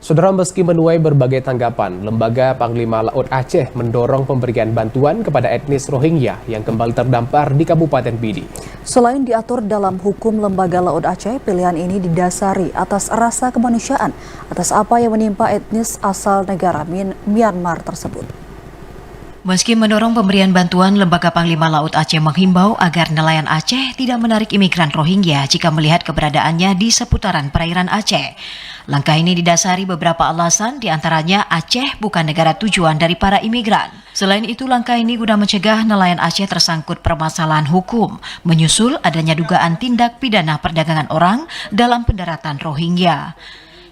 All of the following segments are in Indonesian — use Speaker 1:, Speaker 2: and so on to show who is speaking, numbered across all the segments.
Speaker 1: Saudara, meski menuai berbagai tanggapan, Lembaga Panglima Laut Aceh mendorong pemberian bantuan kepada etnis Rohingya yang kembali terdampar di Kabupaten Pidi.
Speaker 2: Selain diatur dalam hukum Lembaga Laut Aceh, pilihan ini didasari atas rasa kemanusiaan atas apa yang menimpa etnis asal negara Myanmar tersebut.
Speaker 3: Meski mendorong pemberian bantuan, Lembaga Panglima Laut Aceh menghimbau agar nelayan Aceh tidak menarik imigran Rohingya jika melihat keberadaannya di seputaran perairan Aceh. Langkah ini didasari beberapa alasan, diantaranya Aceh bukan negara tujuan dari para imigran. Selain itu, langkah ini guna mencegah nelayan Aceh tersangkut permasalahan hukum, menyusul adanya dugaan tindak pidana perdagangan orang dalam pendaratan Rohingya.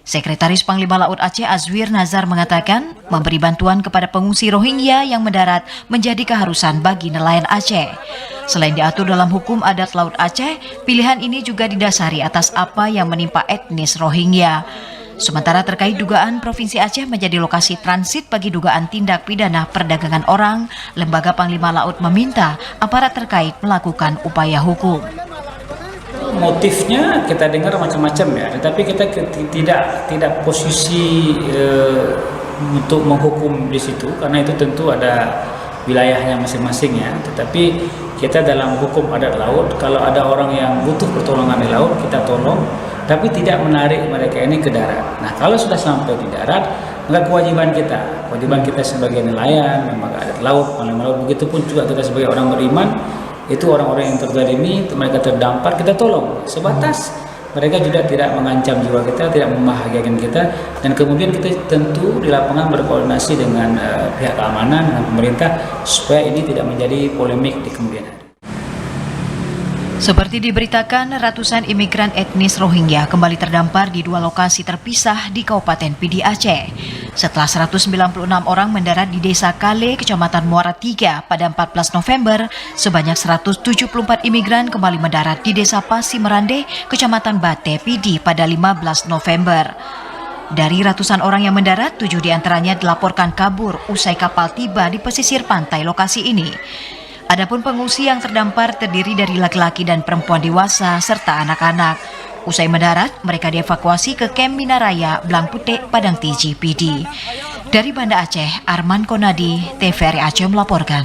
Speaker 3: Sekretaris Panglima Laut Aceh Azwir Nazar mengatakan, memberi bantuan kepada pengungsi Rohingya yang mendarat menjadi keharusan bagi nelayan Aceh. Selain diatur dalam hukum adat Laut Aceh, pilihan ini juga didasari atas apa yang menimpa etnis Rohingya. Sementara terkait dugaan Provinsi Aceh menjadi lokasi transit bagi dugaan tindak pidana perdagangan orang, Lembaga Panglima Laut meminta aparat terkait melakukan upaya hukum.
Speaker 4: Motifnya kita dengar macam-macam ya, tetapi kita tidak posisi untuk menghukum di situ karena itu tentu ada wilayahnya masing-masing ya. Tetapi kita dalam hukum adat laut, kalau ada orang yang butuh pertolongan di laut kita tolong, tapi tidak menarik mereka ini ke darat. Nah, kalau sudah sampai di darat, maka kewajiban kita sebagai nelayan, lembaga adat laut, panglima laut, begitupun juga kita sebagai orang beriman. Itu orang-orang yang terjalimi, mereka terdampar, kita tolong sebatas mereka juga tidak mengancam jiwa kita, tidak membahagiakan kita, dan kemudian kita tentu di lapangan berkoordinasi dengan pihak keamanan, dengan pemerintah supaya ini tidak menjadi polemik di kemudian hari.
Speaker 3: Seperti diberitakan, ratusan imigran etnis Rohingya kembali terdampar di dua lokasi terpisah di Kabupaten Pidi Aceh. Setelah 196 orang mendarat di Desa Kale, Kecamatan Muara Tiga pada 14 November, sebanyak 174 imigran kembali mendarat di Desa Pasi Merande, Kecamatan Bate, Pidi pada 15 November. Dari ratusan orang yang mendarat, 7 diantaranya dilaporkan kabur usai kapal tiba di pesisir pantai lokasi ini. Adapun pengungsi yang terdampar terdiri dari laki-laki dan perempuan dewasa serta anak-anak. Usai mendarat, mereka dievakuasi ke Kem Minaraya, Blang Putih, Padang Tiji, Pidi. Dari Banda Aceh, Arman Konadi, TVRI Aceh melaporkan.